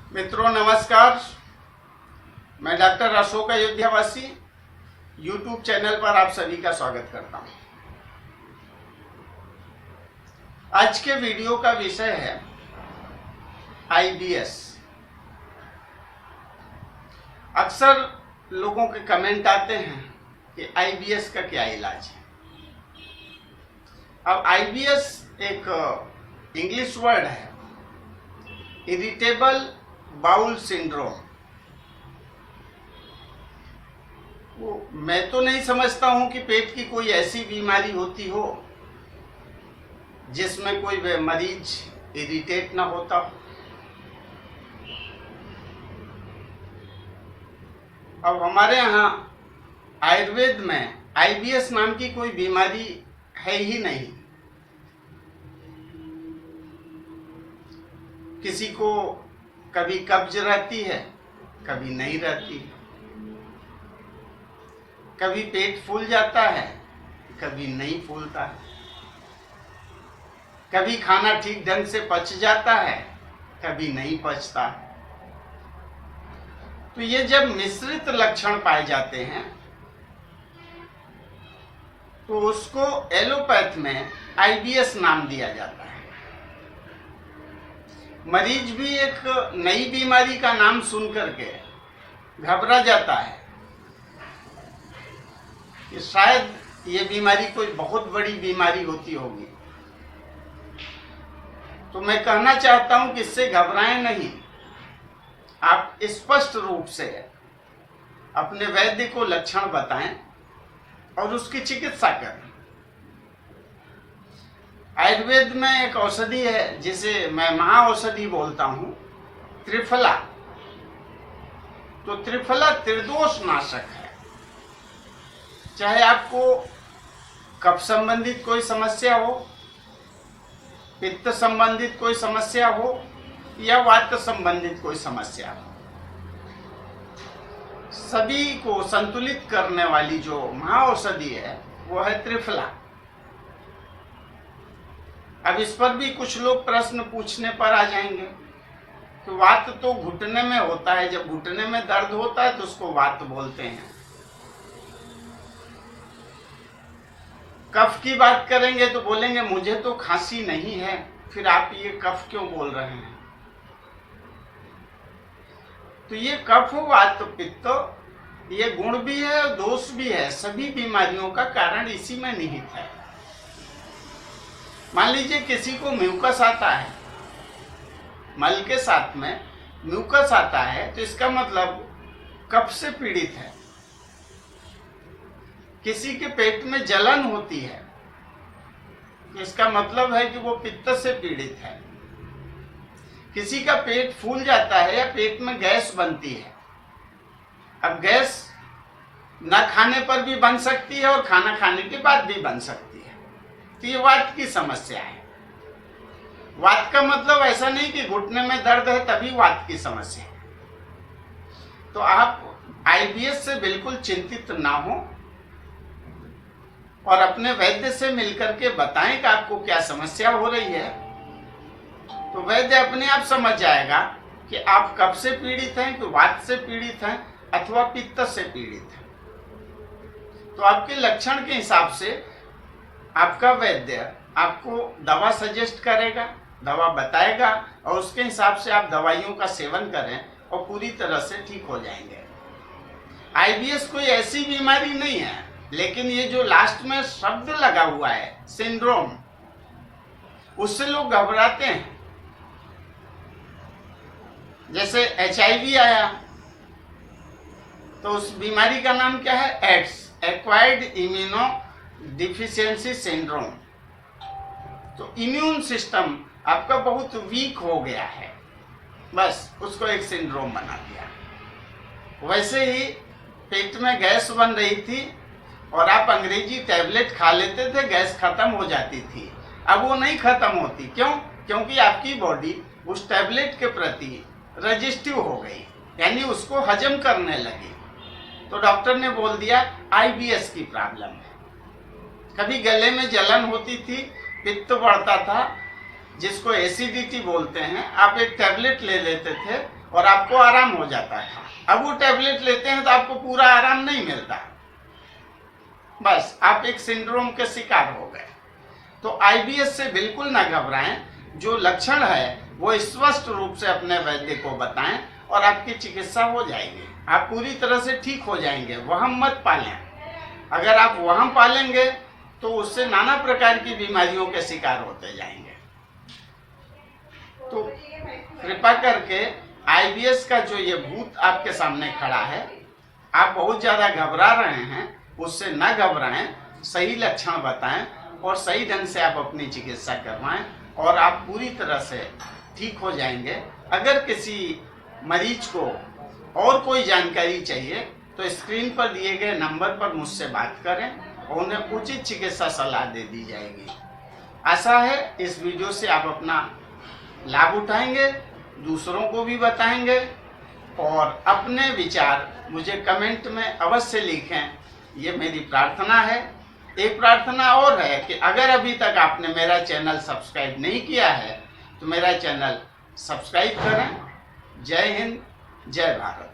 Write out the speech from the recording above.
मित्रों नमस्कार। मैं डॉक्टर अशोक अयोध्यावासी यूट्यूब चैनल पर आप सभी का स्वागत करता हूं। आज के वीडियो का विषय है आईबीएस। अक्सर लोगों के कमेंट आते हैं कि आईबीएस का क्या इलाज है। अब आईबीएस एक इंग्लिश वर्ड है, इरिटेबल बाउल सिंड्रोम। वो मैं तो नहीं समझता हूं कि पेट की कोई ऐसी बीमारी होती हो जिसमें कोई मरीज इरिटेट ना होता हो। अब हमारे यहाँ आयुर्वेद में आईबीएस नाम की कोई बीमारी है ही नहीं। किसी को कभी कब्ज रहती है, कभी नहीं रहती, कभी पेट फूल जाता है, कभी नहीं फूलता है, कभी खाना ठीक ढंग से पच जाता है, कभी नहीं पचता है। तो ये जब मिश्रित लक्षण पाए जाते हैं तो उसको एलोपैथ में आईबीएस नाम दिया जाता है। मरीज भी एक नई बीमारी का नाम सुन करके घबरा जाता है कि शायद ये बीमारी कोई बहुत बड़ी बीमारी होती होगी। तो मैं कहना चाहता हूं कि इससे घबराएं नहीं। आप स्पष्ट रूप से अपने वैद्य को लक्षण बताएं और उसकी चिकित्सा करें। आयुर्वेद में एक औषधि है जिसे मैं महाऔषधि बोलता हूं, त्रिफला। तो त्रिफला त्रिदोष नाशक है। चाहे आपको कफ संबंधित कोई समस्या हो, पित्त संबंधित कोई समस्या हो या वात संबंधित कोई समस्या हो, सभी को संतुलित करने वाली जो महाऔषधि है वो है त्रिफला। अब इस पर भी कुछ लोग प्रश्न पूछने पर आ जाएंगे कि वात तो घुटने में होता है, जब घुटने में दर्द होता है तो उसको वात बोलते हैं। कफ की बात करेंगे तो बोलेंगे मुझे तो खांसी नहीं है, फिर आप ये कफ क्यों बोल रहे हैं। तो ये कफ वात पित्त ये गुण भी है और दोष भी है। सभी बीमारियों का कारण इसी में निहित है। मान लीजिए किसी को म्यूकस आता है, मल के साथ में म्यूकस आता है तो इसका मतलब कफ से पीड़ित है। किसी के पेट में जलन होती है तो इसका मतलब है कि वो पित्त से पीड़ित है। किसी का पेट फूल जाता है या पेट में गैस बनती है। अब गैस न खाने पर भी बन सकती है और खाना खाने के बाद भी बन सकती है। तो ये वात की समस्या है। वात का मतलब ऐसा नहीं कि घुटने में दर्द है तभी वात की समस्या है। तो आप आईबीएस से बिल्कुल चिंतित ना हो और अपने वैद्य से मिलकर के बताएं कि आपको क्या समस्या हो रही है। तो वैद्य अपने आप समझ जाएगा कि आप कब से पीड़ित हैं, कि वात से पीड़ित हैं अथवा पित्त से पीड़ित हैं। तो आपके लक्षण के हिसाब से आपका वैद्य आपको दवा सजेस्ट करेगा, दवा बताएगा और उसके हिसाब से आप दवाइयों का सेवन करें और पूरी तरह से ठीक हो जाएंगे। आईबीएस कोई ऐसी बीमारी नहीं है, लेकिन ये जो लास्ट में शब्द लगा हुआ है सिंड्रोम, उससे लोग घबराते हैं। जैसे एचआईवी आया तो उस बीमारी का नाम क्या है? AIDS, acquired immuno deficiency syndrome. तो इम्यून सिस्टम आपका बहुत वीक हो गया है, बस उसको एक सिंड्रोम बना दिया। वैसे ही पेट में गैस बन रही थी और आप अंग्रेजी टैबलेट खा लेते थे, गैस खत्म हो जाती थी। अब वो नहीं खत्म होती। क्यों? क्योंकि आपकी बॉडी उस टैबलेट के प्रति रेजिस्टिव हो गई, यानी उसको हजम करने लगी। तो डॉक्टर ने बोल दिया आईबीएस की प्रॉब्लम है। कभी गले में जलन होती थी, पित्त बढ़ता था, जिसको एसिडिटी बोलते हैं। आप एक टैबलेट ले लेते थे और आपको आराम हो जाता था। अब वो टैबलेट लेते हैं तो आपको पूरा आराम नहीं मिलता, बस आप एक सिंड्रोम के शिकार हो गए। तो आईबीएस से बिल्कुल ना घबराएं, जो लक्षण है वो स्पष्ट रूप से अपने वैद्य को बताएं और आपकी चिकित्सा हो जाएगी, आप पूरी तरह से ठीक हो जाएंगे। वहम मत पालें, अगर आप वहम पालेंगे तो उससे नाना प्रकार की बीमारियों के शिकार होते जाएंगे। तो कृपा करके आईबीएस का जो ये भूत आपके सामने खड़ा है, आप बहुत ज़्यादा घबरा रहे हैं, उससे न घबराएं, सही लक्षण बताएं और सही ढंग से आप अपनी चिकित्सा करवाएं और आप पूरी तरह से ठीक हो जाएंगे। अगर किसी मरीज को और कोई जानकारी चाहिए तो स्क्रीन पर दिए गए नंबर पर मुझसे बात करें और उन्हें उचित चिकित्सा सलाह दे दी जाएगी। आशा है इस वीडियो से आप अपना लाभ उठाएंगे, दूसरों को भी बताएंगे और अपने विचार मुझे कमेंट में अवश्य लिखें, ये मेरी प्रार्थना है। एक प्रार्थना और है कि अगर अभी तक आपने मेरा चैनल सब्सक्राइब नहीं किया है तो मेरा चैनल सब्सक्राइब करें। जय हिंद, जय भारत।